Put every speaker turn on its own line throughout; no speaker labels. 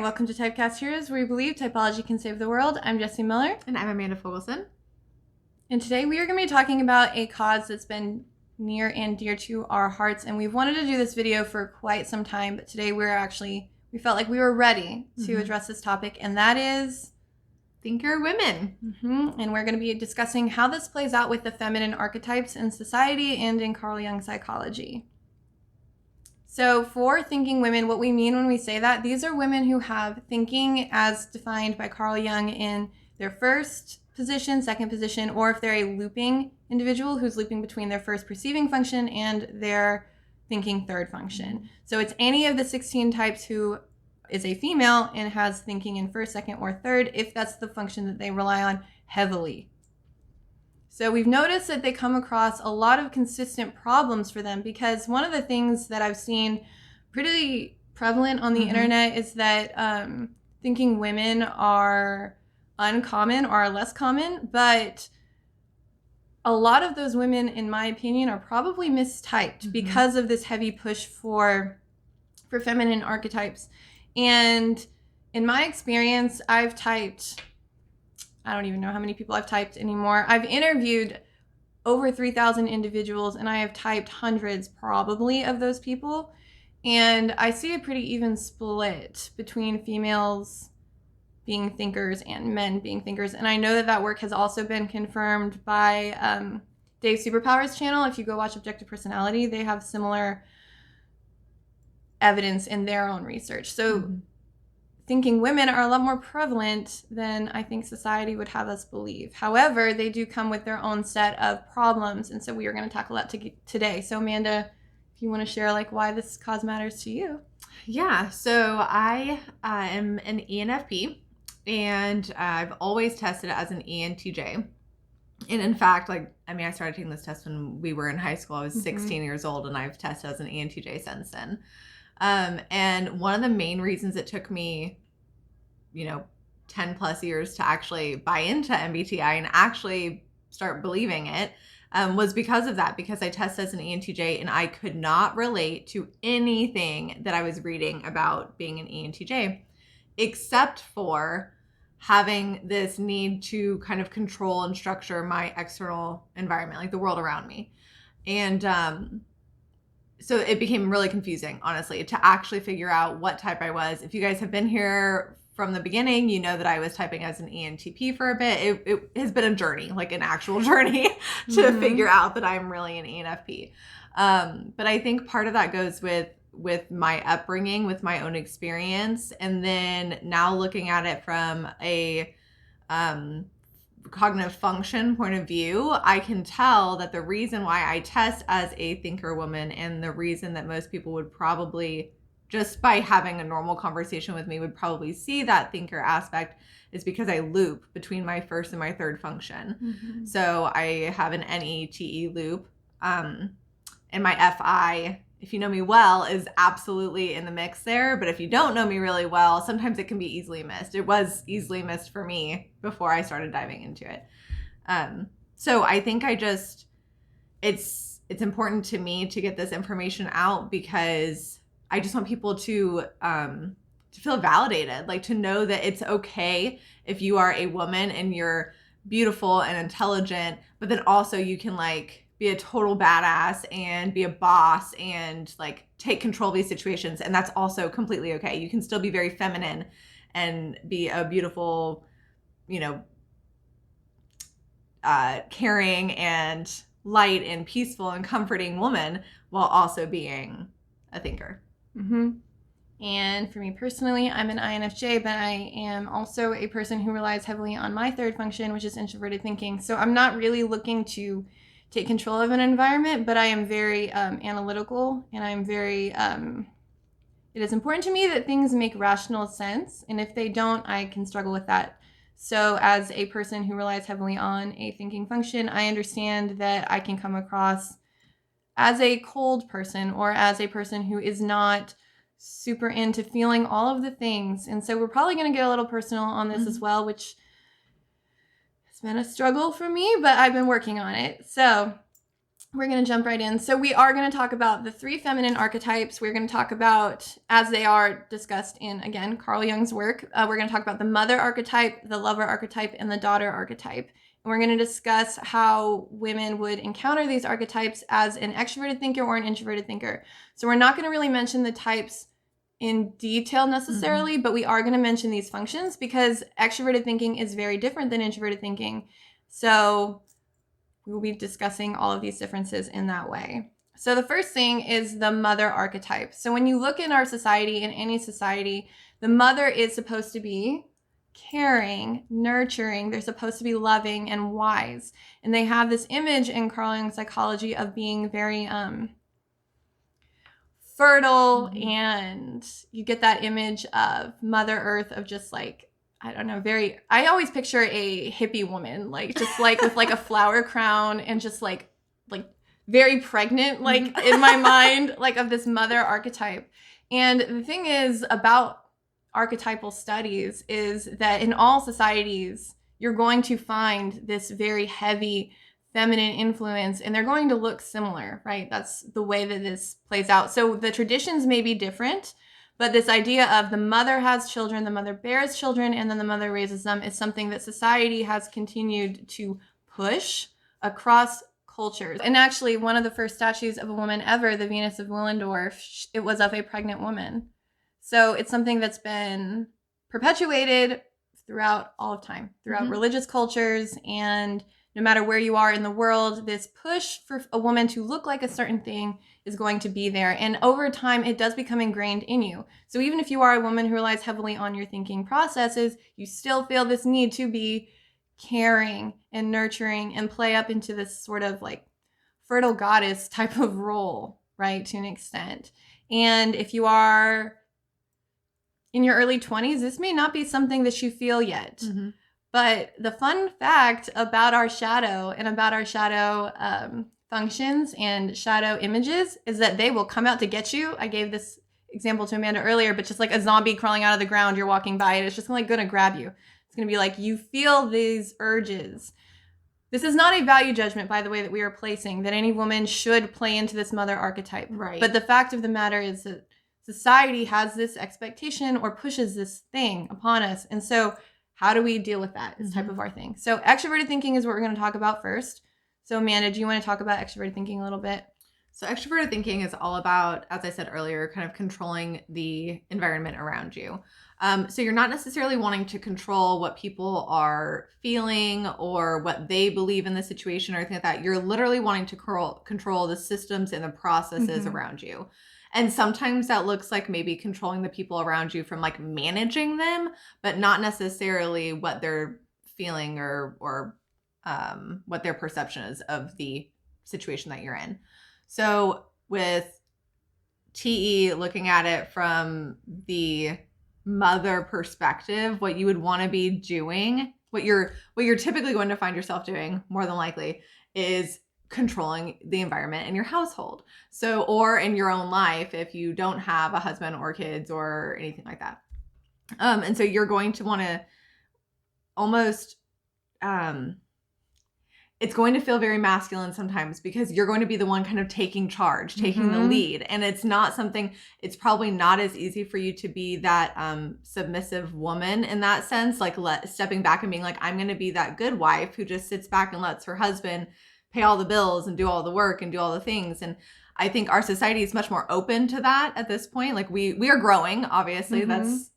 welcome to Typecast Heroes, where we believe typology can save the world. I'm Jessie Miller.
And I'm Amanda Fogelson.
And today we are going to be talking about a cause that's been near and dear to our hearts. And we've wanted to do this video for quite some time, but today we felt like we were ready to address this topic, and that is
Thinker women.
And we're going to be discussing how this plays out with the feminine archetypes in society and in Carl Jung psychology. So for thinking women, what we mean when we say that, these are women who have thinking as defined by Carl Jung in their first position, second position, or if they're a looping individual who's looping between their first perceiving function and their thinking third function. So it's any of the 16 types who is a female and has thinking in first, second, or third, if that's the function that they rely on heavily. So we've noticed that they come across a lot of consistent problems for them, because one of the things that I've seen pretty prevalent on the internet is that thinking women are uncommon or are less common, but a lot of those women, in my opinion, are probably mistyped because of this heavy push for feminine archetypes. And in my experience, I've typed, I don't even know how many people I've typed anymore. I've interviewed over 3,000 individuals, and I have typed hundreds probably of those people. And I see a pretty even split between females being thinkers and men being thinkers. And I know that that work has also been confirmed by Dave Superpower's channel. If you go watch Objective Personality, they have similar evidence in their own research. So thinking women are a lot more prevalent than I think society would have us believe. However, they do come with their own set of problems, and so we are going to tackle that today. So Amanda, if you want to share like why this cause matters to you.
Yeah, so I am an ENFP, and I've always tested as an ENTJ. And in fact, I started taking this test when we were in high school. I was 16 years old, and I've tested as an ENTJ since then. And one of the main reasons it took me, 10 plus years to actually buy into MBTI and actually start believing it, was because of that, because I tested as an ENTJ and I could not relate to anything that I was reading about being an ENTJ, except for having this need to kind of control and structure my external environment, like the world around me. And, so it became really confusing, honestly, to actually figure out what type I was. If you guys have been here from the beginning, you know that I was typing as an ENTP for a bit. It has been a journey, like an actual journey to figure out that I'm really an ENFP. But I think part of that goes with my upbringing, with my own experience. And then now looking at it from a cognitive function point of view, I can tell that the reason why I test as a thinker woman, and the reason that most people would probably, just by having a normal conversation with me, would probably see that thinker aspect, is because I loop between my first and my third function. So I have an NETE loop, and my FI, if you know me well, is absolutely in the mix there. But if you don't know me really well, sometimes it can be easily missed. It was easily missed for me before I started diving into it. So I think it's important to me to get this information out, because I just want people to feel validated, like to know that it's okay if you are a woman and you're beautiful and intelligent, but then also you can be a total badass and be a boss and take control of these situations. And that's also completely okay. You can still be very feminine and be a beautiful, caring and light and peaceful and comforting woman, while also being a thinker.
And for me personally, I'm an INFJ, but I am also a person who relies heavily on my third function, which is introverted thinking. So I'm not really looking to take control of an environment, but I am very analytical, and I'm very, it is important to me that things make rational sense. And if they don't, I can struggle with that. So as a person who relies heavily on a thinking function, I understand that I can come across as a cold person, or as a person who is not super into feeling all of the things. And so we're probably going to get a little personal on this as well, which has been a struggle for me, but I've been working on it. So we're going to jump right in. So we are going to talk about the 3 feminine archetypes. We're going to talk about, as they are discussed in, again, Carl Jung's work, we're going to talk about the Mother Archetype, the Lover Archetype, and the Daughter Archetype. And we're going to discuss how women would encounter these archetypes as an extroverted thinker or an introverted thinker. So we're not going to really mention the types in detail necessarily, but we are going to mention these functions because extroverted thinking is very different than introverted thinking. So we'll be discussing all of these differences in that way. So the first thing is the mother archetype. So when you look in our society, in any society, the mother is supposed to be caring, nurturing. They're supposed to be loving and wise. And they have this image in Carl Jung psychology of being very fertile, and you get that image of Mother Earth of just like, I don't know, I always picture a hippie woman, like just like with like a flower crown and just like very pregnant, like in my mind, like of this mother archetype. And the thing is about archetypal studies is that in all societies, you're going to find this very heavy feminine influence, and they're going to look similar, right? That's the way that this plays out. So the traditions may be different, but this idea of the mother has children, the mother bears children, and then the mother raises them is something that society has continued to push across cultures. And actually, one of the first statues of a woman ever, the Venus of Willendorf, it was of a pregnant woman. So it's something that's been perpetuated throughout all of time, throughout religious cultures, and no matter where you are in the world, this push for a woman to look like a certain thing is going to be there. And over time, it does become ingrained in you. So even if you are a woman who relies heavily on your thinking processes, you still feel this need to be caring and nurturing and play up into this sort of like fertile goddess type of role, right, to an extent. And if you are in your early 20s, this may not be something that you feel yet. But the fun fact about our shadow and about our shadow functions and shadow images is that they will come out to get you. I gave this example to Amanda earlier, but just like a zombie crawling out of the ground, you're walking by and it's just like going to grab you. It's going to be like you feel these urges. This is not a value judgment, by the way, that we are placing, that any woman should play into this mother archetype.
Right.
But the fact of the matter is that society has this expectation or pushes this thing upon us. And so how do we deal with that is type of our thing. So extroverted thinking is what we're going to talk about first. So Amanda, do you want to talk about extroverted thinking a little bit?
So extroverted thinking is all about, as I said earlier, kind of controlling the environment around you. So you're not necessarily wanting to control what people are feeling or what they believe in the situation or anything like that. You're literally wanting to control the systems and the processes around you. And sometimes that looks like maybe controlling the people around you from like managing them, but not necessarily what they're feeling or what their perception is of the situation that you're in. So with TE, looking at it from the mother perspective, what you would want to be doing, what you're typically going to find yourself doing more than likely is controlling the environment in your household. So, or in your own life, if you don't have a husband or kids or anything like that. And so you're going to want to almost, it's going to feel very masculine sometimes because you're going to be the one kind of taking charge, taking the lead. And it's not something, it's probably not as easy for you to be that submissive woman in that sense, like stepping back and being like, I'm going to be that good wife who just sits back and lets her husband pay all the bills and do all the work and do all the things. And I think our society is much more open to that at this point. Like we are growing, obviously. That's,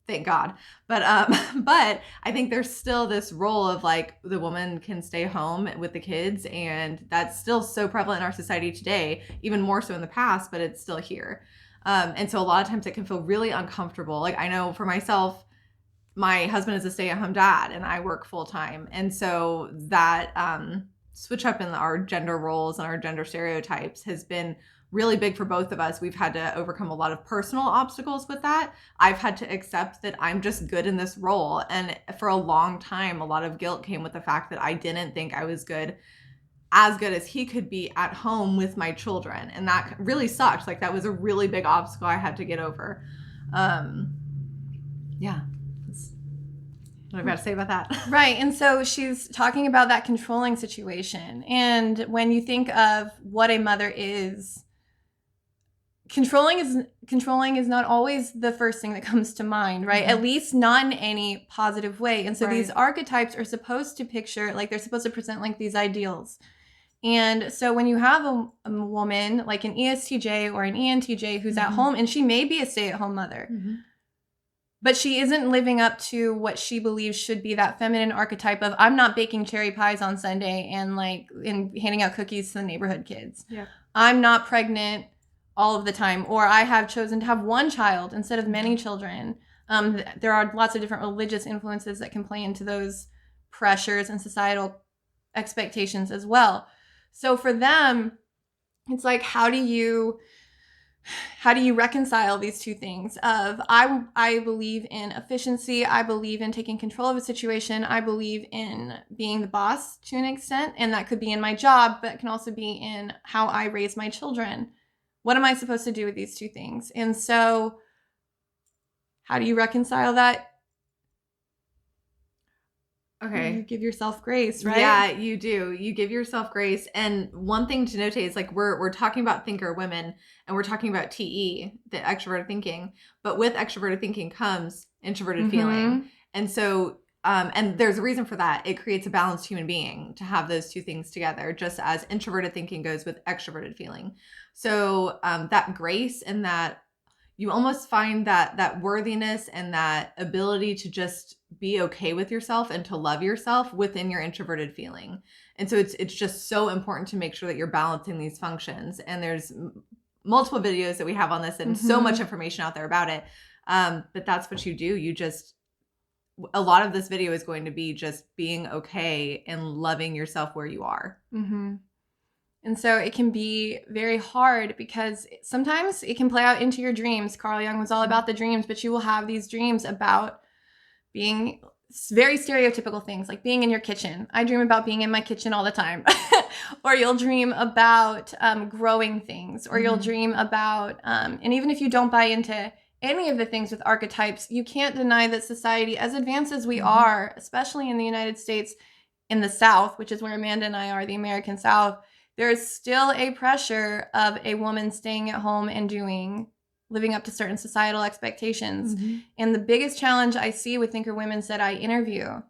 thank God. But I think there's still this role of like the woman can stay home with the kids, and that's still so prevalent in our society today, even more so in the past, but it's still here. And so a lot of times it can feel really uncomfortable. Like I know for myself, my husband is a stay-at-home dad and I work full-time. And so that switch up in our gender roles and our gender stereotypes has been really big for both of us. We've had to overcome a lot of personal obstacles with that. I've had to accept that I'm just good in this role. And for a long time, a lot of guilt came with the fact that I didn't think I was as good as he could be at home with my children. And that really sucked. Like that was a really big obstacle I had to get over. Yeah. What have you got to say about that?
Right. And so she's talking about that controlling situation. And when you think of what a mother is, controlling is not always the first thing that comes to mind, right? At least not in any positive way. And so these archetypes are supposed to picture, like they're supposed to present like these ideals. And so when you have a woman like an ESTJ or an ENTJ who's at home, and she may be a stay-at-home mother, but she isn't living up to what she believes should be that feminine archetype of, I'm not baking cherry pies on Sunday and handing out cookies to the neighborhood kids. Yeah. I'm not pregnant all of the time, or I have chosen to have one child instead of many children. There are lots of different religious influences that can play into those pressures and societal expectations as well. So for them, it's like, how do you reconcile these two things of, I believe in efficiency, I believe in taking control of a situation, I believe in being the boss to an extent, and that could be in my job, but it can also be in how I raise my children. What am I supposed to do with these two things? And so how do you reconcile that?
Okay.
You give yourself grace, right?
Yeah, you do. You give yourself grace. And one thing to notate is like we're talking about thinker women and we're talking about TE, the extroverted thinking. But with extroverted thinking comes introverted feeling. And so and there's a reason for that. It creates a balanced human being to have those two things together, just as introverted thinking goes with extroverted feeling. So that grace and that you almost find that worthiness and that ability to just be okay with yourself and to love yourself within your introverted feeling. And so it's just so important to make sure that you're balancing these functions. And there's multiple videos that we have on this and so much information out there about it. But that's what you do. A lot of this video is going to be just being okay and loving yourself where you are.
And so it can be very hard because sometimes it can play out into your dreams. Carl Jung was all about the dreams, but you will have these dreams about being very stereotypical things, like being in your kitchen. I dream about being in my kitchen all the time. Or you'll dream about growing things, or you'll dream about, and even if you don't buy into any of the things with archetypes, you can't deny that society, as advanced as we are, especially in the United States, in the South, which is where Amanda and I are, the American South, there's still a pressure of a woman staying at home and living up to certain societal expectations. And the biggest challenge I see with thinker women that I interview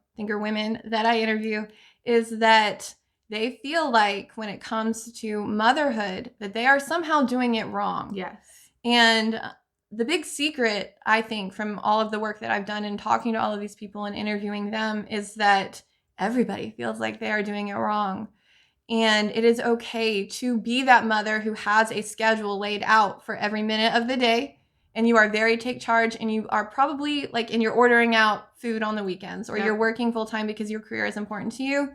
is that they feel like when it comes to motherhood, that they are somehow doing it wrong.
Yes.
And the big secret, I think, from all of the work that I've done in talking to all of these people and interviewing them is that everybody feels like they are doing it wrong. And it is okay to be that mother who has a schedule laid out for every minute of the day. And you are very take charge, and you are probably and you're ordering out food on the weekends, or you're working full time because your career is important to you.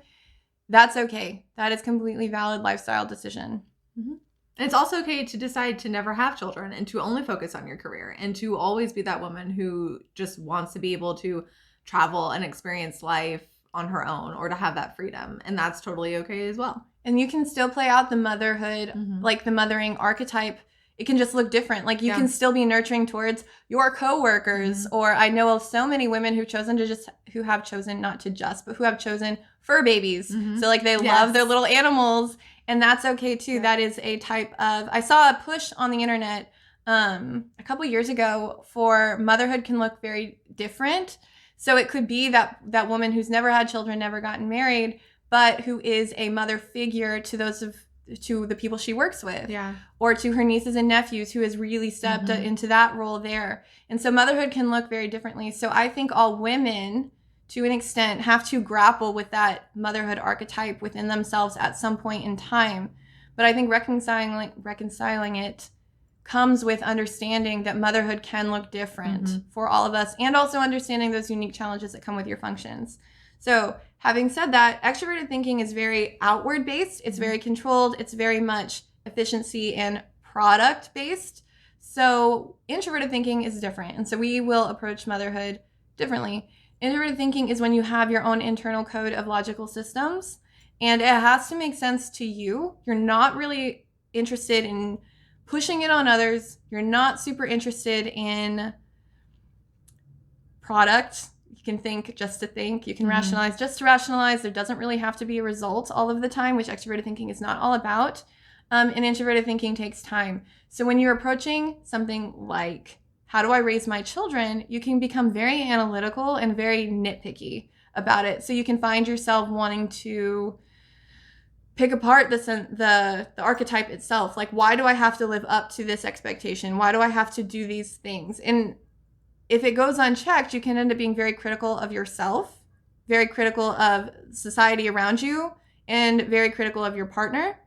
That's okay. That is completely valid lifestyle decision.
And it's also okay to decide to never have children and to only focus on your career and to always be that woman who just wants to be able to travel and experience life on her own, or to have that freedom. And that's totally okay as well.
And you can still play out the motherhood, like the mothering archetype. It can just look different. Like you can still be nurturing towards your coworkers. Or I know of so many women who have chosen fur babies. So they love their little animals, and that's okay too. That is a type of, I saw a push on the internet a couple years ago for motherhood can look very different. So it could be that woman who's never had children, never gotten married, but who is a mother figure to the people she works with, or to her nieces and nephews, who has really stepped into that role there. And so motherhood can look very differently. So I think all women, to an extent, have to grapple with that motherhood archetype within themselves at some point in time. But I think reconciling it comes with understanding that motherhood can look different for all of us, and also understanding those unique challenges that come with your functions. So having said that, extroverted thinking is very outward based. It's very controlled. It's very much efficiency and product based. So introverted thinking is different. And so we will approach motherhood differently. Introverted thinking is when you have your own internal code of logical systems, and it has to make sense to you. You're not really interested in pushing it on others. You're not super interested in product. You can think just to think. You can rationalize just to rationalize. There doesn't really have to be a result all of the time, which extroverted thinking is not all about. And introverted thinking takes time. So when you're approaching something like, how do I raise my children? You can become very analytical and very nitpicky about it. So you can find yourself wanting to pick apart the archetype itself. Like, why do I have to live up to this expectation? Why do I have to do these things? And if it goes unchecked, you can end up being very critical of yourself, very critical of society around you, and very critical of your partner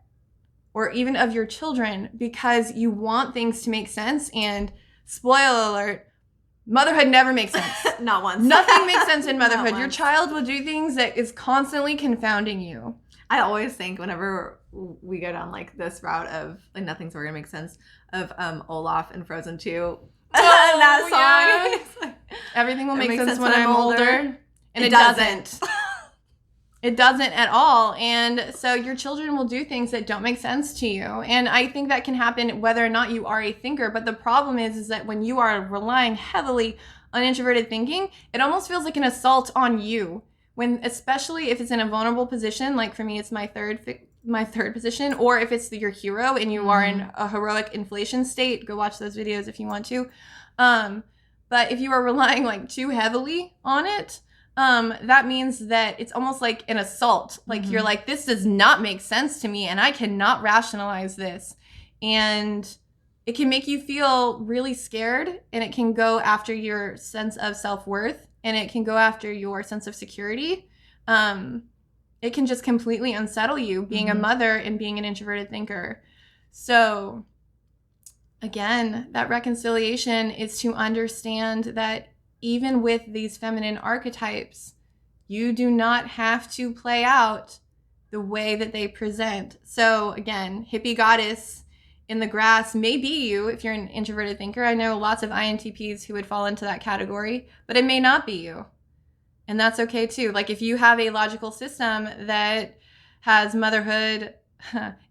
or even of your children, because you want things to make sense. And spoiler alert, motherhood never makes sense.
Not once.
Nothing makes sense in motherhood. Your child will do things that is constantly confounding you.
I always think whenever we go down like this route of like nothing's ever gonna make sense, of Olaf and Frozen 2. That song.
Yeah.
It's like,
everything will make sense when I'm older. And it
doesn't.
It doesn't at all. And so your children will do things that don't make sense to you. And I think that can happen whether or not you are a thinker. But the problem is that when you are relying heavily on introverted thinking, it almost feels like an assault on you. When, especially if it's in a vulnerable position, like for me, it's my third position, or if it's your hero and you are in a heroic inflation state, go watch those videos if you want to. But if you are relying like too heavily on it, that means that it's almost like an assault. Like you're like, this does not make sense to me and I cannot rationalize this. And it can make you feel really scared, and it can go after your sense of self-worth, and it can go after your sense of security. It can just completely unsettle you being a mother and being an introverted thinker. So again, that reconciliation is to understand that even with these feminine archetypes, you do not have to play out the way that they present. So again, hippie goddess in the grass may be you if you're an introverted thinker. I know lots of INTPs who would fall into that category, but it may not be you. And that's okay too. Like if you have a logical system that has motherhood,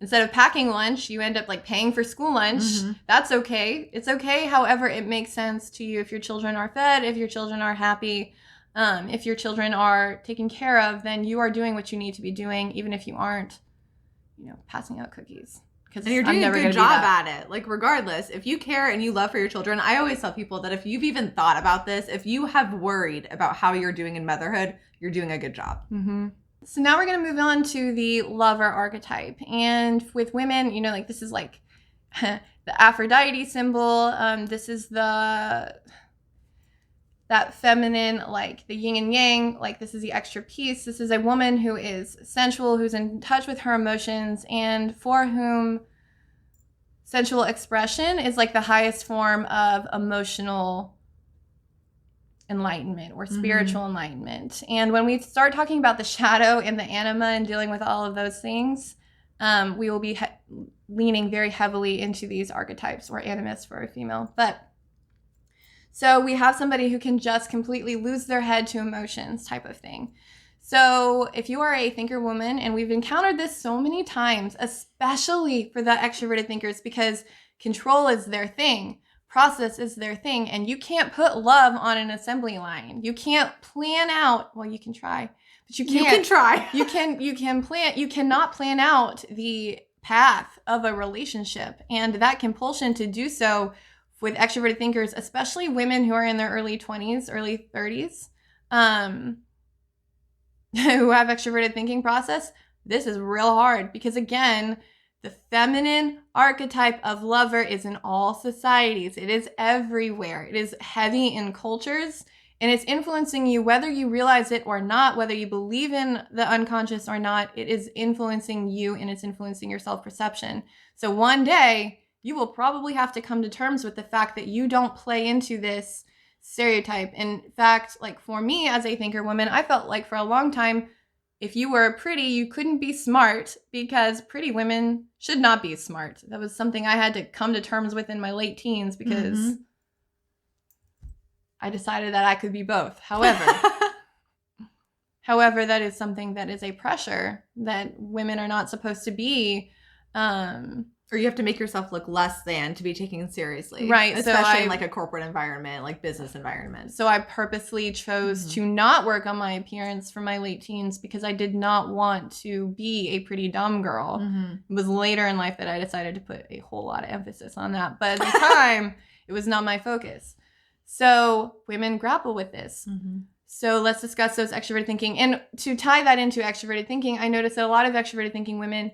instead of packing lunch, you end up like paying for school lunch. That's okay. It's okay. However, it makes sense to you if your children are fed, if your children are happy, if your children are taken care of, then you are doing what you need to be doing, even if you aren't, passing out cookies.
And you're doing a good job at it. Like regardless, if you care and you love for your children, I always tell people that if you've even thought about this, if you have worried about how you're doing in motherhood, you're doing a good job.
So now we're going to move on to the lover archetype. And with women, like this is like the Aphrodite symbol. This is that feminine, like the yin and yang, like this is the extra piece. This is a woman who is sensual, who's in touch with her emotions, and for whom sensual expression is like the highest form of emotional enlightenment or spiritual enlightenment. And when we start talking about the shadow and the anima and dealing with all of those things, we will be leaning very heavily into these archetypes, or animus for a female. So we have somebody who can just completely lose their head to emotions type of thing. So if you are a thinker woman, and we've encountered this so many times, especially for the extroverted thinkers, because control is their thing, process is their thing, and you can't put love on an assembly line. You can't plan out, well, you can try, but you can't.
You can try.
You cannot plan out the path of a relationship, and that compulsion to do so with extroverted thinkers, especially women who are in their early 20s, early 30s, who have extroverted thinking process, this is real hard because, again, the feminine archetype of lover is in all societies. It is everywhere. It is heavy in cultures, and it's influencing you whether you realize it or not, whether you believe in the unconscious or not. It is influencing you, and it's influencing your self-perception. So one day, you will probably have to come to terms with the fact that you don't play into this stereotype. In fact, like for me as a thinker woman, I felt like for a long time, if you were pretty, you couldn't be smart because pretty women should not be smart. That was something I had to come to terms with in my late teens because I decided that I could be both. However, that is something that is a pressure that women are not supposed to be
Or you have to make yourself look less than to be taken seriously.
Right.
Especially in like a corporate environment, like business environment.
So I purposely chose to not work on my appearance for my late teens because I did not want to be a pretty dumb girl. It was later in life that I decided to put a whole lot of emphasis on that. But at the time, it was not my focus. So women grapple with this. So let's discuss those extroverted thinking. And to tie that into extroverted thinking, I noticed that a lot of extroverted thinking women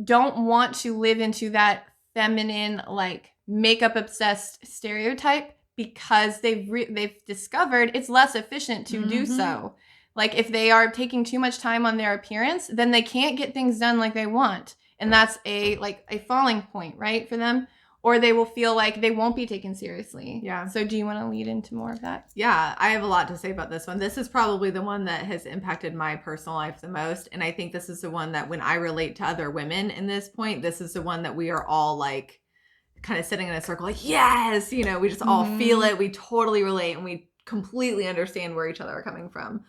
don't want to live into that feminine, like makeup obsessed stereotype because they've discovered it's less efficient to do so. Like if they are taking too much time on their appearance, then they can't get things done like they want. And that's a falling point, right, for them. Or they will feel like they won't be taken seriously. Yeah. So do you want to lead into more of that?
Yeah, I have a lot to say about this one. This is probably the one that has impacted my personal life the most. And I think this is the one that when I relate to other women in this point, this is the one that we are all like kind of sitting in a circle like, yes, you know, we just all feel it. We totally relate and we completely understand where each other are coming from.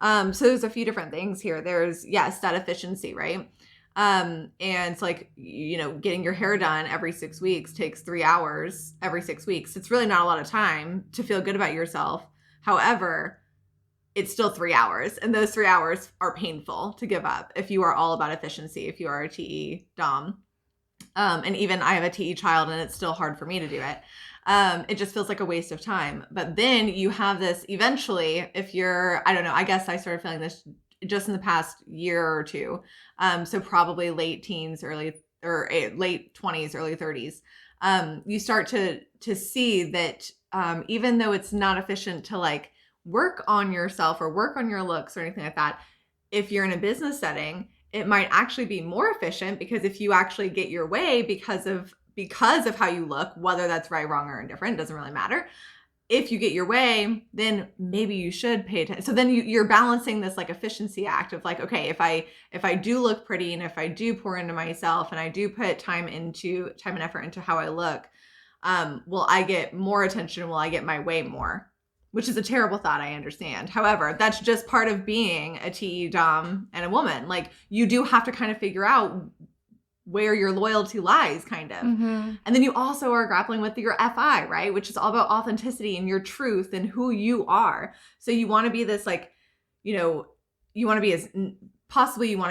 So there's a few different things here. There's, yes, that efficiency, right? And it's like, you know, getting your hair done every 6 weeks takes 3 hours every 6 weeks. It's really not a lot of time to feel good about yourself. However, it's still 3 hours. And those 3 hours are painful to give up if you are all about efficiency, if you are a TE dom. And even I have a TE child and it's still hard for me to do it. It just feels like a waste of time. But then you have this eventually, if you're, I don't know, I guess I started feeling this just in the past year or two. So probably late teens, late 20s, early 30s. You start to see that even though it's not efficient to like work on yourself or work on your looks or anything like that, if you're in a business setting, it might actually be more efficient because if you actually get your way because of how you look, whether that's right, wrong, or indifferent, doesn't really matter. If you get your way, then maybe you should pay attention. So then you're balancing this like efficiency act of like, okay, if I do look pretty and if I do pour into myself and I do put time and effort into how I look, will I get more attention? Will I get my way more? Which is a terrible thought, I understand. However, that's just part of being a TE dom and a woman. Like you do have to kind of figure out where your loyalty lies, kind of. And then you also are grappling with your FI, right? Which is all about authenticity and your truth and who you are. So you want to be this like, you know, you want to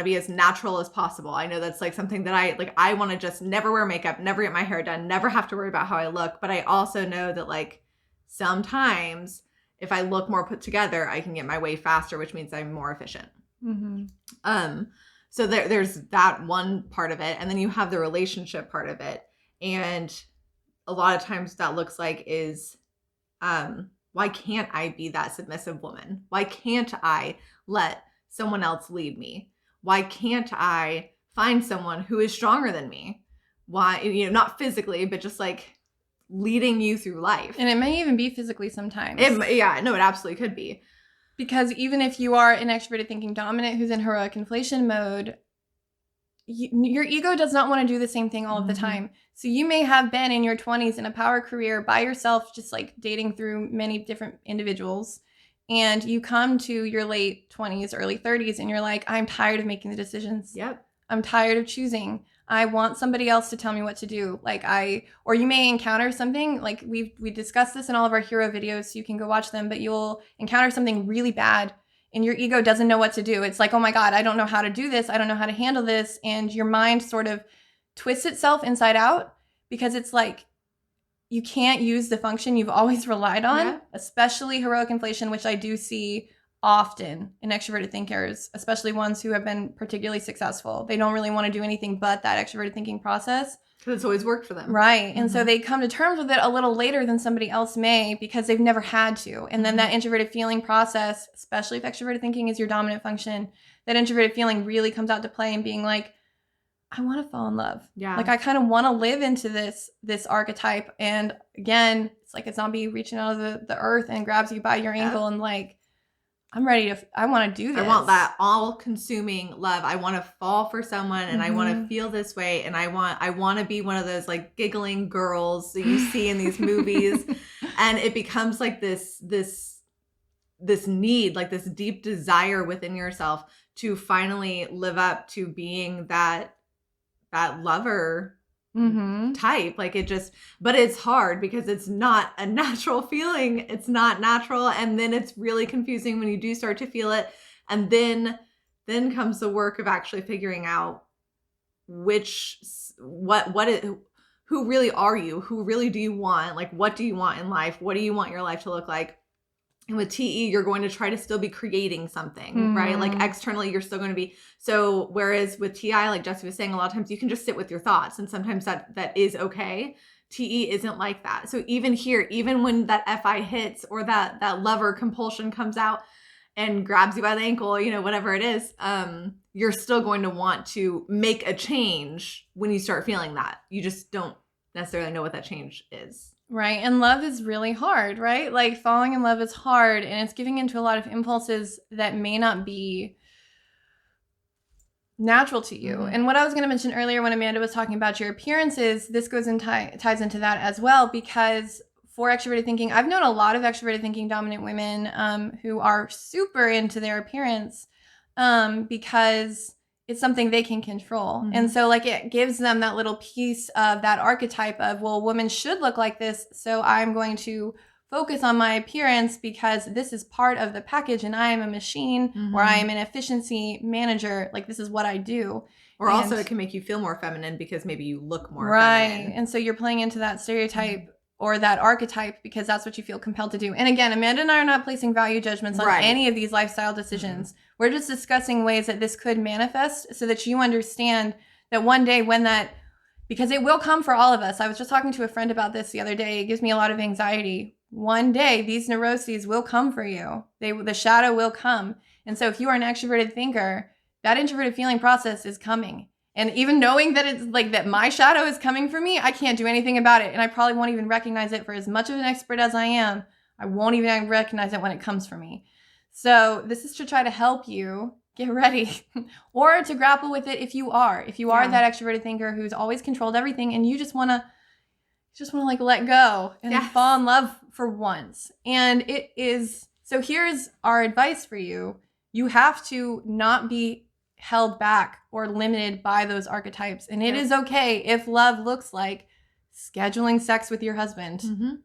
be as natural as possible. I know that's like something that I want to just never wear makeup, never get my hair done, never have to worry about how I look. But I also know that like sometimes if I look more put together, I can get my way faster, which means I'm more efficient. So there's that one part of it. And then you have the relationship part of it. And a lot of times that looks like is, why can't I be that submissive woman? Why can't I let someone else lead me? Why can't I find someone who is stronger than me? Why, you know, not physically, but just like leading you through life.
And it may even be physically sometimes.
It absolutely could be.
Because even if you are an extroverted thinking dominant who's in heroic inflation mode, your ego does not want to do the same thing all of the time. So you may have been in your 20s in a power career by yourself, just like dating through many different individuals. And you come to your late 20s, early 30s, and you're like, I'm tired of making the decisions.
Yep.
I'm tired of choosing. I want somebody else to tell me what to do. Or you may encounter something, like we discussed this in all of our hero videos, so you can go watch them, but you'll encounter something really bad and your ego doesn't know what to do. It's like, oh my God, I don't know how to do this. I don't know how to handle this. And your mind sort of twists itself inside out because it's like, you can't use the function you've always relied on, especially heroic inflation, which I do see often in extroverted thinkers, especially ones who have been particularly successful. They don't really want to do anything but that extroverted thinking process.
Because it's always worked for them.
Right. And so they come to terms with it a little later than somebody else may because they've never had to. And then that introverted feeling process, especially if extroverted thinking is your dominant function, that introverted feeling really comes out to play and being like, I want to fall in love. Yeah. Like I kind of want to live into this archetype. And again, it's like a zombie reaching out of the earth and grabs you by your ankle and like, I want to do this.
I want that all-consuming love. I want to fall for someone and I want to feel this way. And I want to be one of those like giggling girls that you see in these movies. And it becomes like this need, like this deep desire within yourself to finally live up to being that that lover
Mm-hmm.
type. Like but it's hard because it's not a natural feeling. It's not natural. And then it's really confusing when you do start to feel it. And then comes the work of actually figuring out who really are you? Who really do you want? Like, what do you want in life? What do you want your life to look like? And with TE, you're going to try to still be creating something, right? Like externally, you're still going to be. So whereas with TI, like Jesse was saying, a lot of times you can just sit with your thoughts, and sometimes that is okay. TE isn't like that. So even here, even when that FI hits or that lover compulsion comes out and grabs you by the ankle, whatever it is, you're still going to want to make a change when you start feeling that. You just don't necessarily know what that change is.
Right. And love is really hard, right? Like falling in love is hard, and it's giving into a lot of impulses that may not be natural to you. And what I was going to mention earlier when Amanda was talking about your appearances, this goes and ties into that as well, because for extroverted thinking, I've known a lot of extroverted thinking dominant women who are super into their appearance because it's something they can control. And so like it gives them that little piece of that archetype of, well, women should look like this. So I'm going to focus on my appearance because this is part of the package and I am a machine or I am an efficiency manager. Like this is what I do.
Or also it can make you feel more feminine because maybe you look more feminine.
And so you're playing into that stereotype or that archetype because that's what you feel compelled to do. And again, Amanda and I are not placing value judgments on any of these lifestyle decisions. We're just discussing ways that this could manifest so that you understand that one day when because it will come for all of us. I was just talking to a friend about this the other day. It gives me a lot of anxiety. One day, these neuroses will come for you. The shadow will come. And so if you are an extroverted thinker, that introverted feeling process is coming. And even knowing that it's like that my shadow is coming for me, I can't do anything about it. And I probably won't even recognize it for as much of an expert as I am. I won't even recognize it when it comes for me. So this is to try to help you get ready or to grapple with it if you are that extroverted thinker who's always controlled everything and you just want to like let go and fall in love for once. And it is, so here's our advice for you. You have to not be held back or limited by those archetypes. And it is okay if love looks like scheduling sex with your husband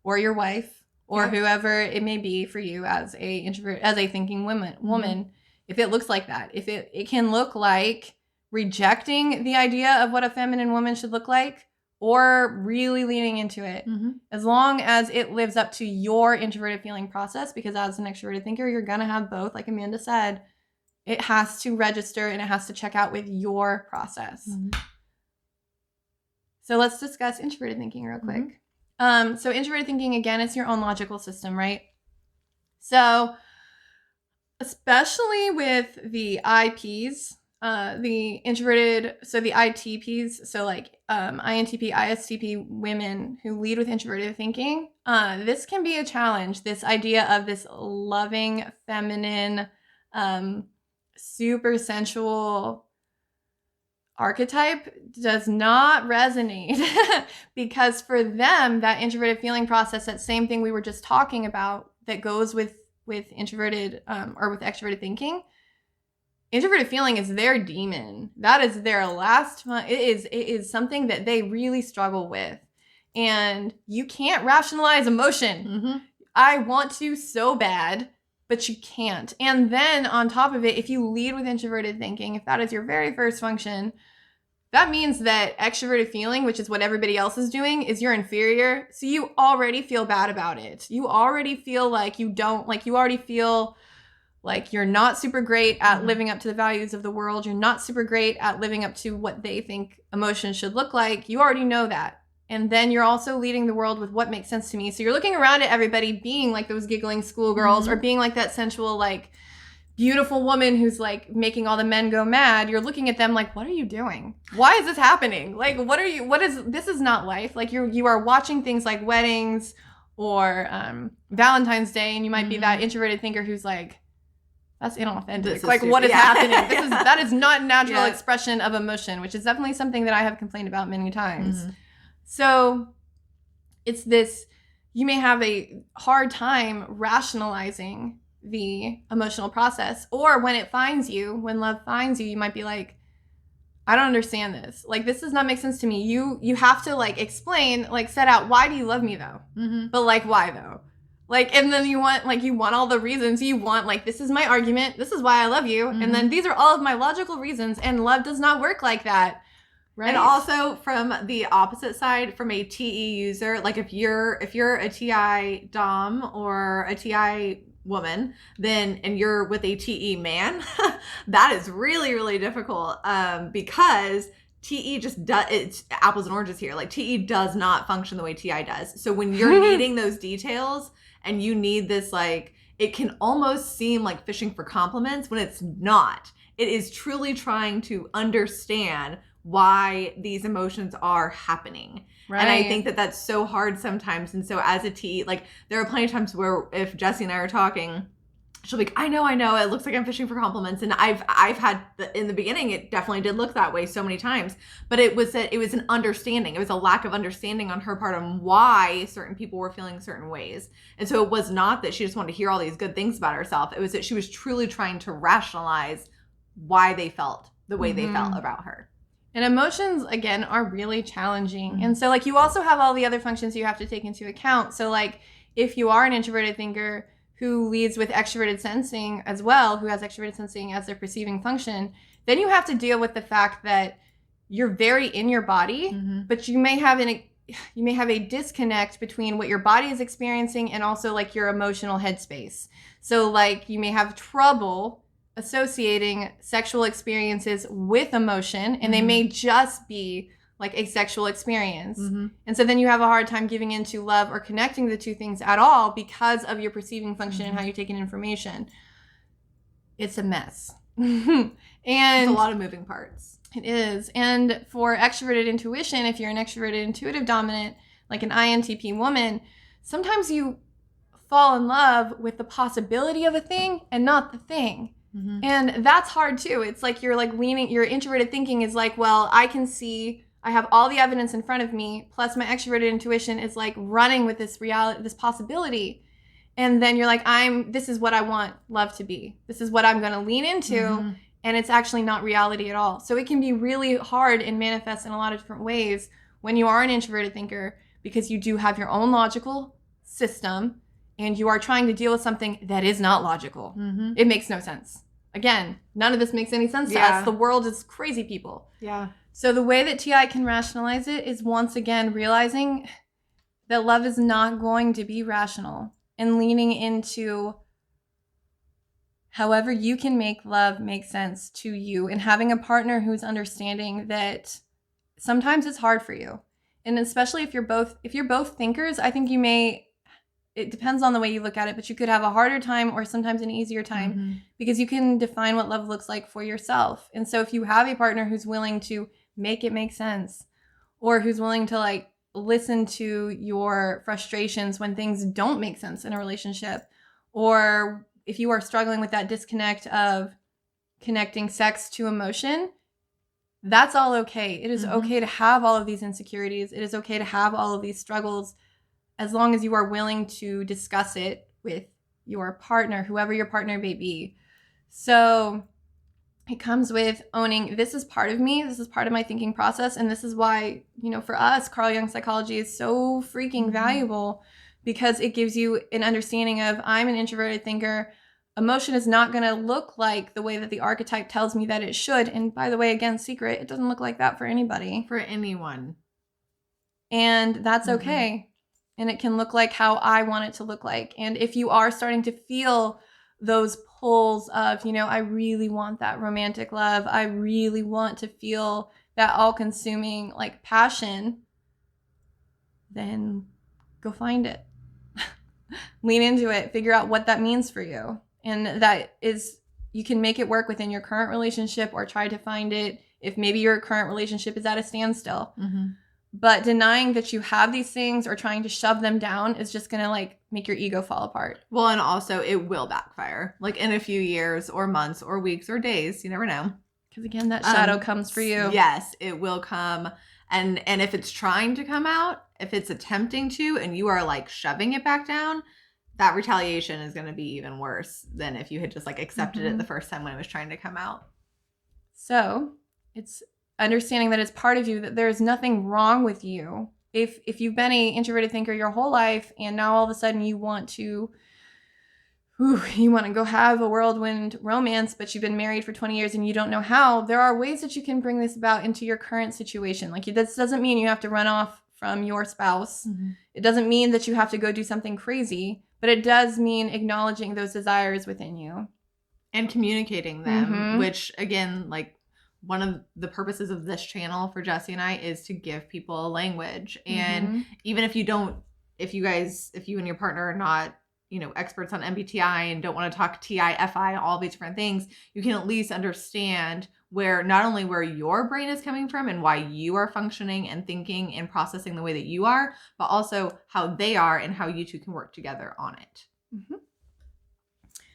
or your wife or whoever it may be for you as a introvert, as a thinking woman. If it looks like that, if it can look like rejecting the idea of what a feminine woman should look like or really leaning into it, as long as it lives up to your introverted feeling process, because as an extroverted thinker, you're going to have both, like Amanda said. It has to register and it has to check out with your process. So let's discuss introverted thinking real quick. So introverted thinking, again, it's your own logical system, right? So especially with the IPs, the introverted, so the ITPs, so like INTP, ISTP women who lead with introverted thinking, this can be a challenge. This idea of this loving, feminine, super sensual archetype does not resonate because for them, that introverted feeling process, that same thing we were just talking about that goes with introverted or with extroverted thinking, introverted feeling is their demon. That is their last one. It is something that they really struggle with. And you can't rationalize emotion. I want to so bad, but you can't. And then on top of it, if you lead with introverted thinking, if that is your very first function, that means that extroverted feeling, which is what everybody else is doing, is your inferior. So you already feel bad about it. You already feel like you already feel like you're not super great at living up to the values of the world. You're not super great at living up to what they think emotions should look like. You already know that. And then you're also leading the world with what makes sense to me. So you're looking around at everybody being like those giggling schoolgirls or being like that sensual, like beautiful woman who's like making all the men go mad. You're looking at them like, what are you doing? Why is this happening? Like, this is not life. Like you are watching things like weddings or Valentine's Day, and you might be that introverted thinker who's like, that's inauthentic. Like, what is happening? That is not natural expression of emotion, which is definitely something that I have complained about many times. So it's this, you may have a hard time rationalizing the emotional process, or when love finds you, you might be like, I don't understand this. Like, this does not make sense to me. You have to, like, explain, like, set out, why do you love me, though? But, like, why, though? Like, and then you want all the reasons. You want, like, this is my argument. This is why I love you. And then these are all of my logical reasons. And love does not work like that. Right?
And also from the opposite side, from a TE user, like if you're a TI Dom or a TI woman, then, and you're with a TE man, that is really, really difficult because TE just does, it's apples and oranges here. Like TE does not function the way TI does. So when you're needing those details and you need this, like, it can almost seem like fishing for compliments when it's not. It is truly trying to understand why these emotions are happening. Right. And I think that that's so hard sometimes. And so as a TE, like, there are plenty of times where if Jessie and I are talking, she'll be like, I know, it looks like I'm fishing for compliments. And I've had, in the beginning, it definitely did look that way so many times, but it was an understanding. It was a lack of understanding on her part on why certain people were feeling certain ways. And so it was not that she just wanted to hear all these good things about herself. It was that she was truly trying to rationalize why they felt the way they felt about her.
And emotions, again, are really challenging. And so, like, you also have all the other functions you have to take into account. So, like, if you are an introverted thinker who leads with extroverted sensing as well, who has extroverted sensing as their perceiving function, then you have to deal with the fact that you're very in your body, but you may have a disconnect between what your body is experiencing and also, like, your emotional headspace. So, like, you may have trouble associating sexual experiences with emotion, and they may just be like a sexual experience. And so then you have a hard time giving into love or connecting the two things at all because of your perceiving function and how you take in information. It's a mess. And
it's a lot of moving parts.
It is. And for extroverted intuition, if you're an extroverted intuitive dominant, like an INTP woman, sometimes you fall in love with the possibility of a thing and not the thing. And that's hard too. It's like you're like leaning, your introverted thinking is like, well, I can see, I have all the evidence in front of me, plus my extroverted intuition is like running with this reality, this possibility. And then you're like, this is what I want love to be. This is what I'm going to lean into. And it's actually not reality at all. So it can be really hard and manifest in a lot of different ways when you are an introverted thinker, because you do have your own logical system and you are trying to deal with something that is not logical. It makes no sense. Again, none of this makes any sense to us. The world is crazy, people.
Yeah.
So the way that TI can rationalize it is, once again, realizing that love is not going to be rational and leaning into however you can make love make sense to you, and having a partner who's understanding that sometimes it's hard for you. And especially if you're both thinkers, I think it depends on the way you look at it, but you could have a harder time or sometimes an easier time because you can define what love looks like for yourself. And so if you have a partner who's willing to make it make sense, or who's willing to, like, listen to your frustrations when things don't make sense in a relationship, or if you are struggling with that disconnect of connecting sex to emotion, that's all okay. It is okay to have all of these insecurities. It is okay to have all of these struggles, as long as you are willing to discuss it with your partner, whoever your partner may be. So it comes with owning, this is part of me, this is part of my thinking process, and this is why, for us, Carl Jung psychology is so freaking valuable, because it gives you an understanding of, I'm an introverted thinker. Emotion is not going to look like the way that the archetype tells me that it should. And by the way, again, secret, it doesn't look like that for anybody.
For anyone.
And that's okay. And it can look like how I want it to look like. And if you are starting to feel those pulls of, I really want that romantic love, I really want to feel that all-consuming, like, passion, then go find it. Lean into it. Figure out what that means for you. And that is, you can make it work within your current relationship, or try to find it if maybe your current relationship is at a standstill. But denying that you have these things or trying to shove them down is just going to, like, make your ego fall apart.
Well, and also it will backfire, like, in a few years or months or weeks or days. You never know.
Because, again, that shadow comes for you.
Yes, it will come. And if it's trying to come out, if it's attempting to, and you are, like, shoving it back down, that retaliation is going to be even worse than if you had just, like, accepted it the first time when it was trying to come out.
So it's understanding that it's part of you, that there's nothing wrong with you. If you've been a introverted thinker your whole life and now all of a sudden you want to go have a whirlwind romance, but you've been married for 20 years and you don't know how, there are ways that you can bring this about into your current situation. Like, this doesn't mean you have to run off from your spouse. Mm-hmm. It doesn't mean that you have to go do something crazy, but it does mean acknowledging those desires within you.
And communicating them, which, again, like, one of the purposes of this channel for Jessie and I is to give people a language. And even if you and your partner are not, experts on MBTI and don't want to talk TI, all these different things, you can at least understand not only where your brain is coming from and why you are functioning and thinking and processing the way that you are, but also how they are and how you two can work together on it.
Mm-hmm.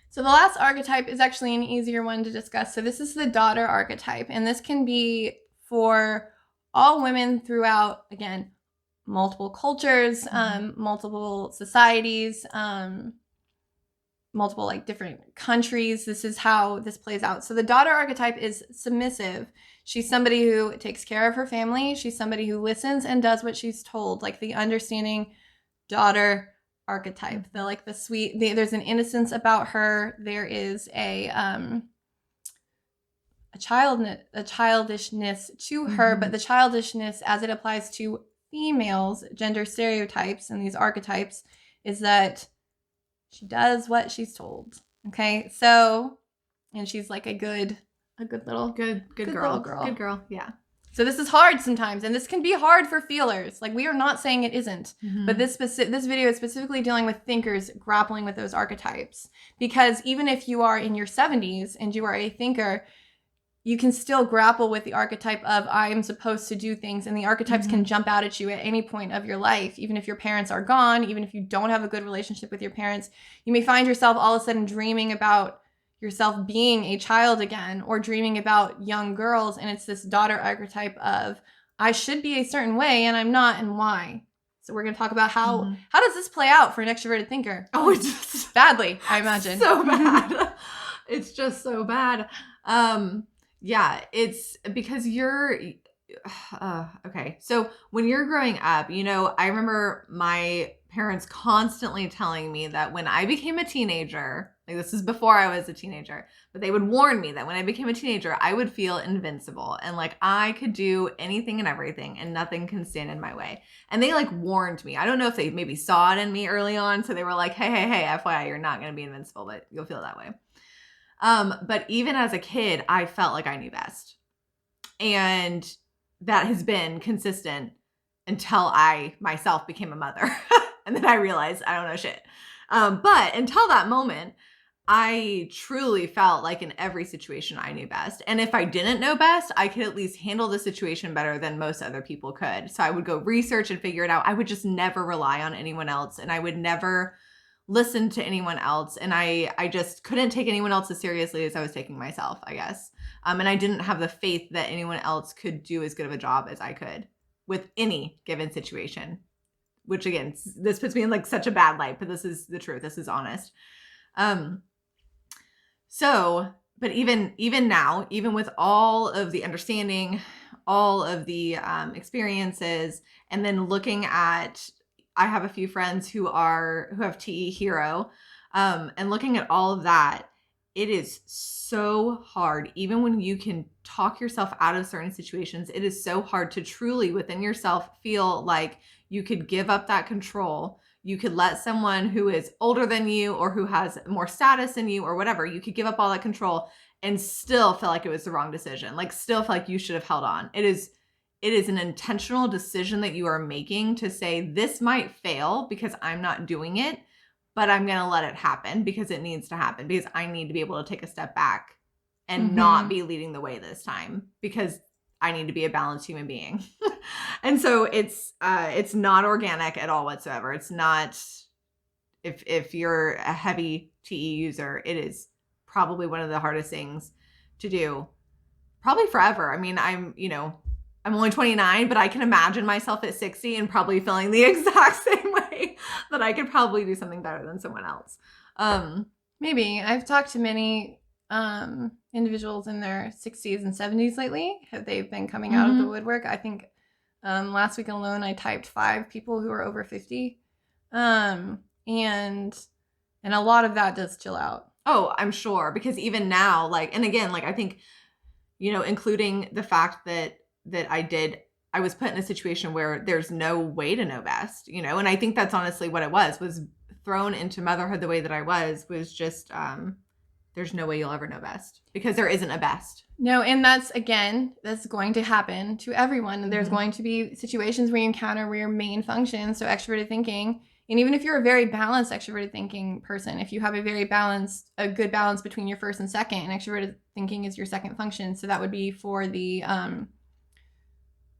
So the last archetype is actually an easier one to discuss. So this is the daughter archetype, and this can be for all women throughout, again, multiple cultures, multiple societies, multiple different countries. This is how this plays out. So the daughter archetype is submissive. She's somebody who takes care of her family. She's somebody who listens and does what she's told, like the understanding daughter archetype. The sweet, there's an innocence about her. There is a childishness to her, but the childishness as it applies to females, gender stereotypes and these archetypes, is that she does what she's told. Okay, so, and she's like a good girl.
Good girl. Yeah.
So this is hard sometimes, and this can be hard for feelers. Like, we are not saying it isn't, but this video is specifically dealing with thinkers grappling with those archetypes. Because even if you are in your 70s and you are a thinker, you can still grapple with the archetype of I am supposed to do things, and the archetypes can jump out at you at any point of your life. Even if your parents are gone, even if you don't have a good relationship with your parents, you may find yourself all of a sudden dreaming about yourself being a child again, or dreaming about young girls, and it's this daughter archetype of I should be a certain way and I'm not, and why. So we're going to talk about how does this play out for an extroverted thinker?
Oh, it's just
badly, I imagine.
So bad. It's just so bad. Yeah, it's because you're okay. So when you're growing up, I remember my parents constantly telling me that when I became a teenager, like, this is before I was a teenager, but they would warn me that when I became a teenager, I would feel invincible and like I could do anything and everything and nothing can stand in my way. And they warned me. I don't know if they maybe saw it in me early on. So they were like, hey, FYI, you're not going to be invincible, but you'll feel that way. But even as a kid, I felt like I knew best. And that has been consistent until I myself became a mother. And then I realized I don't know shit. But until that moment, I truly felt like in every situation I knew best. And if I didn't know best, I could at least handle the situation better than most other people could. So I would go research and figure it out. I would just never rely on anyone else. And I would never listen to anyone else. And I just couldn't take anyone else as seriously as I was taking myself, I guess. And I didn't have the faith that anyone else could do as good of a job as I could with any given situation. Which, again, this puts me in such a bad light, but this is the truth. This is honest. But even now, even with all of the understanding, all of the experiences, and then looking at, I have a few friends who have TE Hero, and looking at all of that, it is so hard. Even when you can talk yourself out of certain situations, it is so hard to truly within yourself feel like you could give up that control. You could let someone who is older than you or who has more status than you or whatever, you could give up all that control and still feel like it was the wrong decision. Still feel like you should have held on. It is an intentional decision that you are making to say, this might fail because I'm not doing it, but I'm going to let it happen because it needs to happen, because I need to be able to take a step back and not be leading the way this time, because I need to be a balanced human being. And so it's not organic at all whatsoever. It's not, if you're a heavy TE user, it is probably one of the hardest things to do probably forever. I mean, I'm only 29, but I can imagine myself at 60 and probably feeling the exact same way, that I could probably do something better than someone else.
Maybe. I've talked to many individuals in their 60s and 70s lately. They've been coming out of the woodwork. I think last week alone, I typed 5 people who are over 50. And a lot of that does chill out.
Oh, I'm sure. Because even now, like, and again, like, I think, including the fact that I was put in a situation where there's no way to know best, and I think that's honestly what it was thrown into motherhood the way that I was just, there's no way you'll ever know best because there isn't a best.
No, and that's going to happen to everyone. There's going to be situations where you encounter where your main function, so extroverted thinking, and even if you're a very balanced extroverted thinking person, if you have a good balance between your first and second, and extroverted thinking is your second function, so that would be for the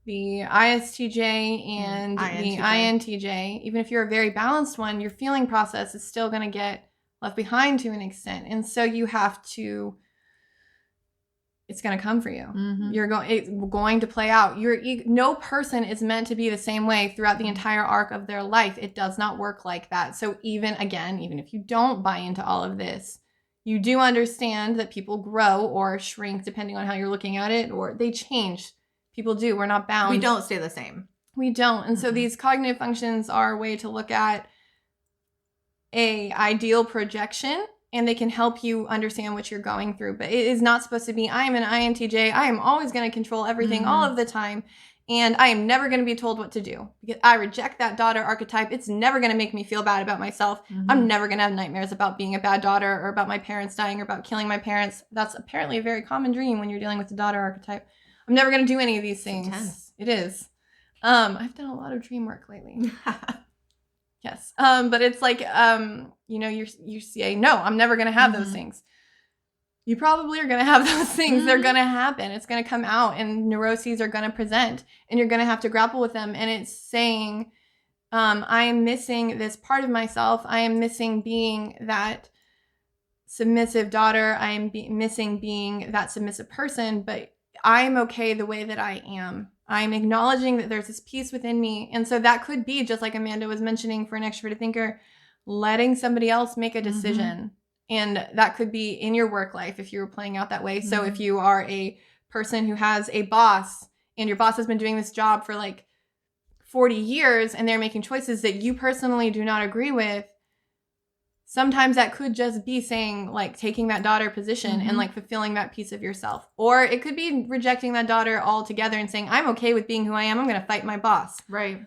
ISTJ and the INTJ. Even if you're a very balanced one, your feeling process is still going to get left behind to an extent. And so you have to, it's going to come for you. It's going to play out. No person is meant to be the same way throughout the entire arc of their life. It does not work like that. So even if you don't buy into all of this, you do understand that people grow or shrink depending on how you're looking at it, or they change. People do. We're not bound.
We don't stay the same.
We don't. And so these cognitive functions are a way to look at a ideal projection, and they can help you understand what you're going through. But it is not supposed to be, I am an INTJ. I am always going to control everything all of the time. And I am never going to be told what to do because I reject that daughter archetype. It's never going to make me feel bad about myself. I'm never going to have nightmares about being a bad daughter or about my parents dying or about killing my parents. That's apparently a very common dream when you're dealing with the daughter archetype. I'm never going to do any of these things.
Intense.
It is. I've done a lot of dream work lately. Yes. But it's like, you say, no, I'm never going to have those things. You probably are going to have those things. They're going to happen. It's going to come out, and neuroses are going to present, and you're going to have to grapple with them. And it's saying, I am missing this part of myself. I am missing being that submissive daughter. I am missing being that submissive person, but I'm okay the way that I am. I'm acknowledging that there's this piece within me. And so that could be, just like Amanda was mentioning for an extroverted thinker, letting somebody else make a decision. And that could be in your work life if you're playing out that way. So if you are a person who has a boss and your boss has been doing this job for like 40 years and they're making choices that you personally do not agree with, sometimes that could just be saying, like, taking that daughter position and like fulfilling that piece of yourself. Or it could be rejecting that daughter altogether and saying, I'm okay with being who I am. I'm going to fight my boss.
Right.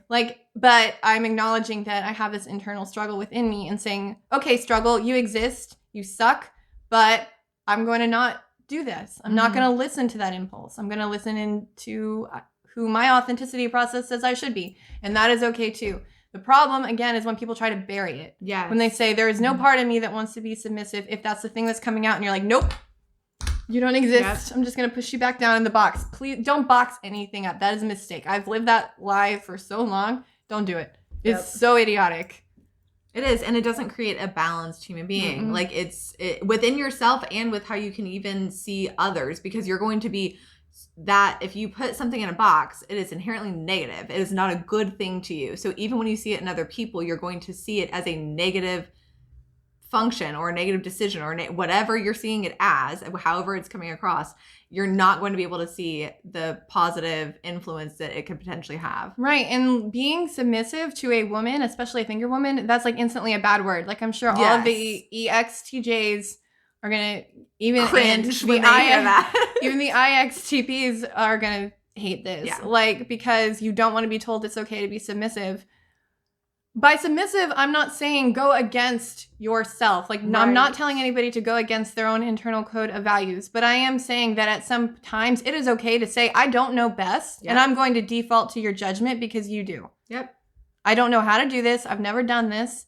But I'm acknowledging that I have this internal struggle within me and saying, okay, struggle, you exist, you suck, but I'm going to not do this. I'm not going to listen to that impulse. I'm going to listen into who my authenticity process says I should be. And that is okay too. The problem, again, is when people try to bury it.
Yeah.
When they say, there is no part of me that wants to be submissive, if that's the thing that's coming out and you're like, nope, you don't exist. Yep. I'm just going to push you back down in the box. Please don't box anything up. That is a mistake. I've lived that lie for so long. Don't do it. It's so idiotic.
It is. And it doesn't create a balanced human being. Like it's within yourself and with how you can even see others, because you're going to be that if you put something in a box, it is inherently negative. It is not a good thing to you. So even when you see it in other people, you're going to see it as a negative function or a negative decision or whatever you're seeing it as, however it's coming across. You're not going to be able to see the positive influence that it could potentially have.
Right. And being submissive to a woman, especially a thinker woman, that's like instantly a bad word. Like I'm sure all of the EXTJs are going to even
cringe when they hear that.
Even the IXTPs are going to hate this. Yeah. Like, because you don't want to be told it's okay to be submissive. By submissive, I'm not saying go against yourself. Like, I'm not telling anybody to go against their own internal code of values. But I am saying that at some times it is okay to say, I don't know best. Yep. And I'm going to default to your judgment because you do.
Yep.
I don't know how to do this. I've never done this.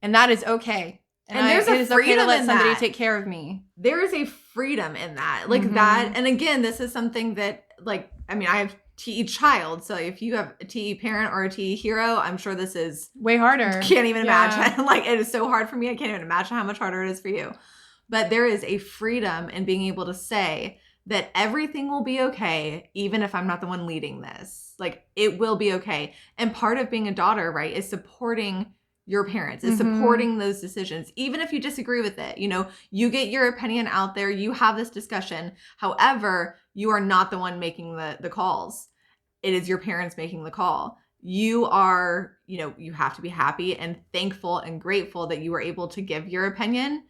And that is okay.
And there's a freedom
to let
in
somebody
that.
take care of me.
There is a freedom in that. Like that. And again, this is something that, like, I mean, I have TE child. So if you have a TE parent or a TE hero, I'm sure this is
way harder.
Can't even imagine. Like, it is so hard for me. I can't even imagine how much harder it is for you. But there is a freedom in being able to say that everything will be okay, even if I'm not the one leading this. Like, it will be okay. And part of being a daughter, right, is supporting your parents, is supporting those decisions, even if you disagree with it. You know, you get your opinion out there, you have this discussion. However, you are not the one making the calls. It is your parents making the call. You are, you know, you have to be happy and thankful and grateful that you were able to give your opinion.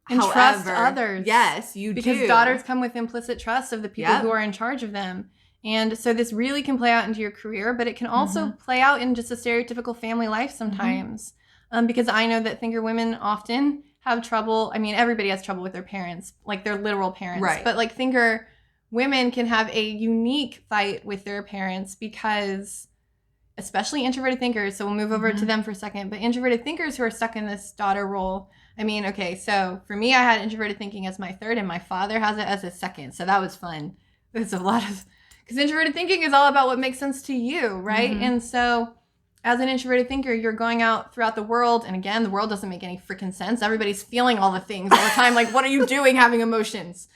And trust others.
Yes, you do.
Because daughters come with implicit trust of the people who are in charge of them. And so this really can play out into your career, but it can also play out in just a stereotypical family life sometimes. Because I know that thinker women often have trouble. I mean, everybody has trouble with their parents, like their literal parents.
Right.
But like thinker women can have a unique fight with their parents because, especially introverted thinkers, so we'll move over to them for a second, but introverted thinkers who are stuck in this daughter role. I mean, okay, so for me, I had introverted thinking as my third, and my father has it as his second. So that was fun. There's a lot of... Because introverted thinking is all about what makes sense to you, right? And so as an introverted thinker, you're going out throughout the world. And again, the world doesn't make any freaking sense. Everybody's feeling all the things all the time. Like, what are you doing having emotions?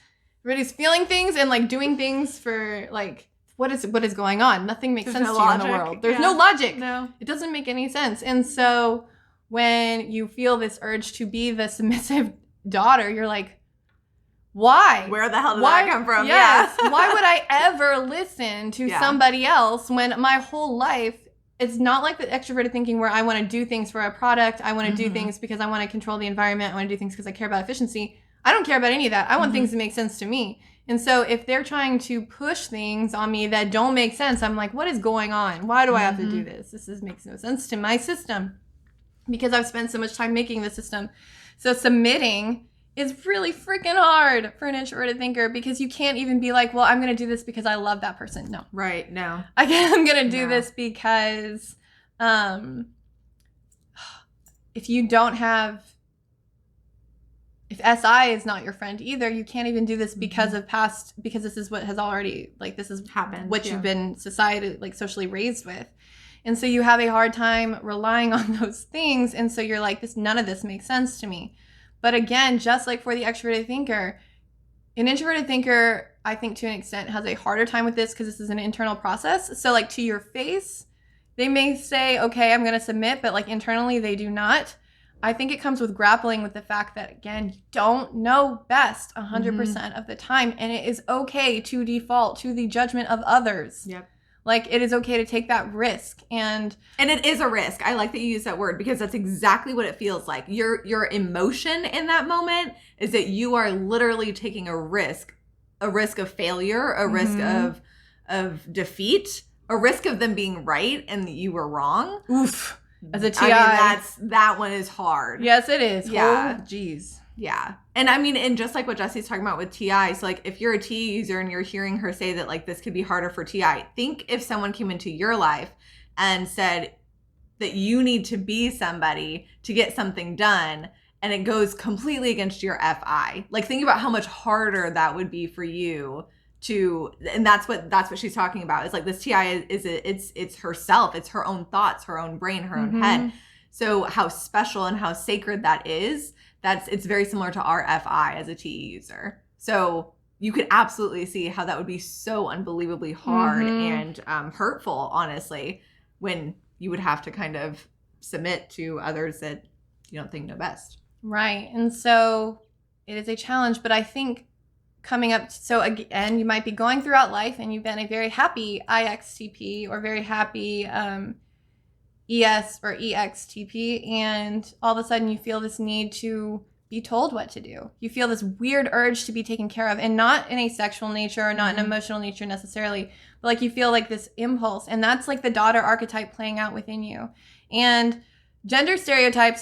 Everybody's feeling things and like doing things for like, what is going on? Nothing makes sense to you in the world. There's no logic.
No.
It doesn't make any sense. And so when you feel this urge to be the submissive daughter, you're like, why?
Where the hell did that come from?
Yes. Why would I ever listen to somebody else when my whole life, it's not like the extroverted thinking where I want to do things for a product. I want to do things because I want to control the environment. I want to do things because I care about efficiency. I don't care about any of that. I want things to make sense to me. And so if they're trying to push things on me that don't make sense, I'm like, what is going on? Why do I have to do this? This makes no sense to my system because I've spent so much time making the system. So submitting is really freaking hard for an introverted thinker because you can't even be like, well, I'm going to do this because I love that person. No.
Right. No.
I'm going to do this because if you don't have, if SI is not your friend either, you can't even do this because of past, because this is what has already, like, this is
happened,
what you've been society, like socially raised with. And so you have a hard time relying on those things. And so you're like, none of this makes sense to me. But again, just like for the extroverted thinker, an introverted thinker, I think to an extent, has a harder time with this because this is an internal process. So like to your face, they may say, okay, I'm going to submit, but like internally they do not. I think it comes with grappling with the fact that, again, you don't know best 100% of the time. And it is okay to default to the judgment of others.
Yep.
Like, it is okay to take that risk. And
it is a risk. I like that you use that word because that's exactly what it feels like. Your emotion in that moment is that you are literally taking a risk of failure, a risk of defeat, a risk of them being right and that you were wrong.
Oof. As a TI.
I mean, that one is hard.
Yes, it is.
Yeah.
Oh, geez.
Yeah. And I mean, and just like what Jesse's talking about with TI, so like if you're a T user and you're hearing her say that like this could be harder for TI, think if someone came into your life and said that you need to be somebody to get something done and it goes completely against your FI. Like think about how much harder that would be for you to, and that's what she's talking about. It's like this TI it's herself, it's her own thoughts, her own brain, her own head. So how special and how sacred that is. It's very similar to our FI as a TE user. So you could absolutely see how that would be so unbelievably hard and hurtful, honestly, when you would have to kind of submit to others that you don't think know best.
Right. And so it is a challenge, but I think coming up, so again, you might be going throughout life and you've been a very happy IXTP or very happy ES or EXTP, and all of a sudden you feel this need to be told what to do. You feel this weird urge to be taken care of, and not in a sexual nature or not an emotional nature necessarily, but like you feel like this impulse, and that's like the daughter archetype playing out within you. And gender stereotypes,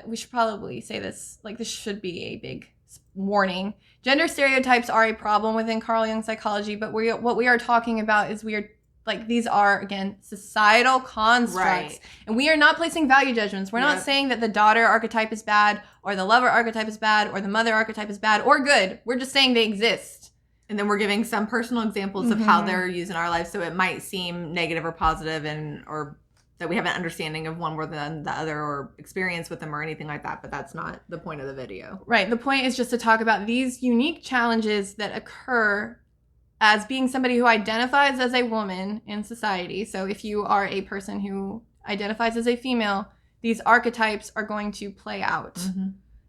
we should probably say this, like this should be a big warning. Gender stereotypes are a problem within Carl Jung psychology, but what we are talking about is like these are, again, societal constructs. Right. And we are not placing value judgments. We're not saying that the daughter archetype is bad or the lover archetype is bad or the mother archetype is bad or good. We're just saying they exist.
And then we're giving some personal examples of how they're used in our lives. So it might seem negative or positive or that we have an understanding of one more than the other or experience with them or anything like that. But that's not the point of the video.
Right. The point is just to talk about these unique challenges that occur as being somebody who identifies as a woman in society. So if you are a person who identifies as a female, these archetypes are going to play out.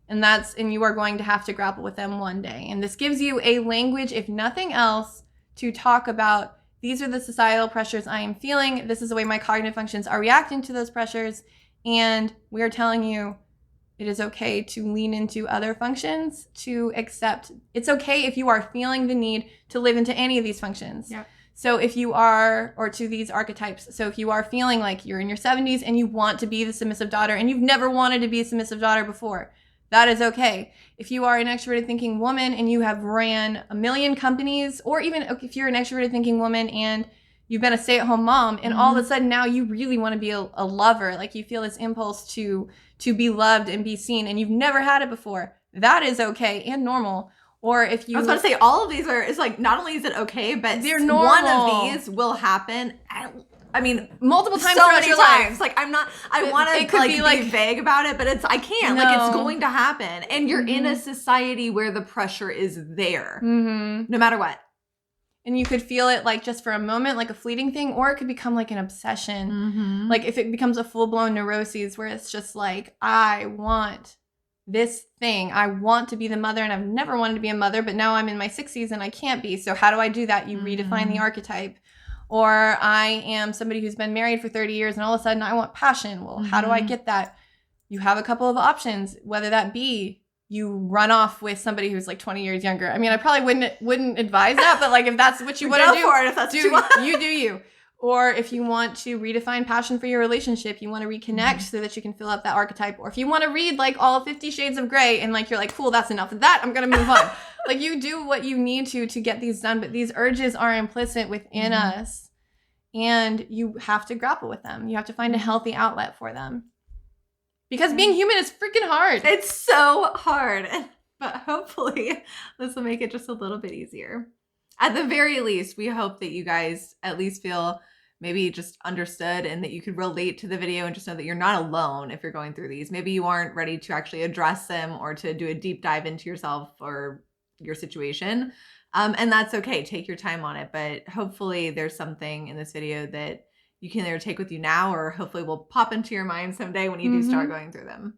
And you are going to have to grapple with them one day. And this gives you a language, if nothing else, to talk about, these are the societal pressures I am feeling. This is the way my cognitive functions are reacting to those pressures. And we are telling you it is okay to lean into other functions, to accept. It's okay if you are feeling the need to live into any of these functions.
Yep.
So if you are, or to these archetypes, so if you are feeling like you're in your 70s and you want to be the submissive daughter and you've never wanted to be a submissive daughter before, that is okay. If you are an extroverted thinking woman and you have ran a million companies, or even if you're an extroverted thinking woman and you've been a stay-at-home mom and all of a sudden now you really want to be a lover, like you feel this impulse to be loved and be seen and you've never had it before, that is okay and normal. Or if you...
I was about to say, all of these are, it's like, not only is it okay, but
they're normal.
One of these will happen, I mean,
multiple times
so
throughout
many
your
times.
life.
Like, I want to be vague about it, but I can't.
No.
Like, it's going to happen. And you're in a society where the pressure is there, no matter what.
And you could feel it like just for a moment, like a fleeting thing, or it could become like an obsession. Like if it becomes a full-blown neuroses where it's just like, I want this thing. I want to be the mother and I've never wanted to be a mother, but now I'm in my 60s and I can't be. So how do I do that? You redefine the archetype. Or I am somebody who's been married for 30 years and all of a sudden I want passion. Well, how do I get that? You have a couple of options, whether that be you run off with somebody who's like 20 years younger. I mean, I probably wouldn't advise that, but like if that's what you want to do,
for it if that's what you want.
You do you. Or if you want to redefine passion for your relationship, you want to reconnect so that you can fill up that archetype. Or if you want to read like all 50 Shades of Grey and like you're like, cool, that's enough of that, I'm going to move on. Like you do what you need to get these done, but these urges are implicit within us and you have to grapple with them. You have to find a healthy outlet for them. Because being human is freaking hard.
It's so hard. But hopefully this will make it just a little bit easier. At the very least, we hope that you guys at least feel maybe just understood and that you could relate to the video and just know that you're not alone if you're going through these. Maybe you aren't ready to actually address them or to do a deep dive into yourself or your situation. And that's okay. Take your time on it. But hopefully there's something in this video that you can either take with you now or hopefully will pop into your mind someday when you do start going through them.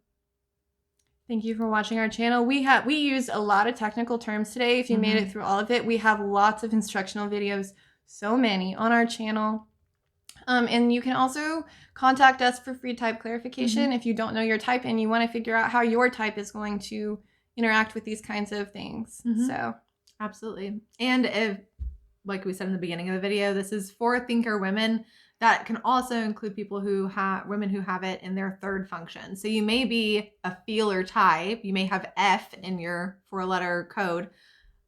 Thank you for watching our channel. We used a lot of technical terms today. If you made it through all of it, we have lots of instructional videos, so many on our channel. And you can also contact us for free type clarification if you don't know your type and you want to figure out how your type is going to interact with these kinds of things. So,
absolutely. And if, like we said in the beginning of the video, this is for thinker women. That can also include people who have women who have it in their third function. So you may be a feeler type. You may have F in your 4-letter code,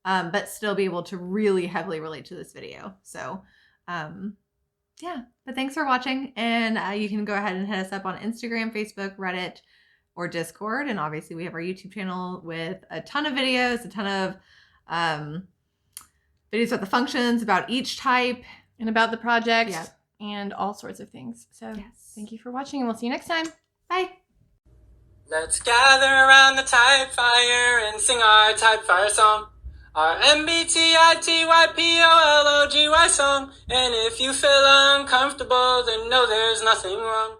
but still be able to really heavily relate to this video. So, yeah. But thanks for watching. And you can go ahead and hit us up on Instagram, Facebook, Reddit, or Discord. And obviously we have our YouTube channel with a ton of videos, a ton of videos about the functions, about each type.
And about the project. Yeah. And all sorts of things. So thank you for watching and we'll see you next time. Bye.
Let's gather around the type fire and sing our type fire song. Our MBTI TYPOLOGY song. And if you feel uncomfortable, then know there's nothing wrong.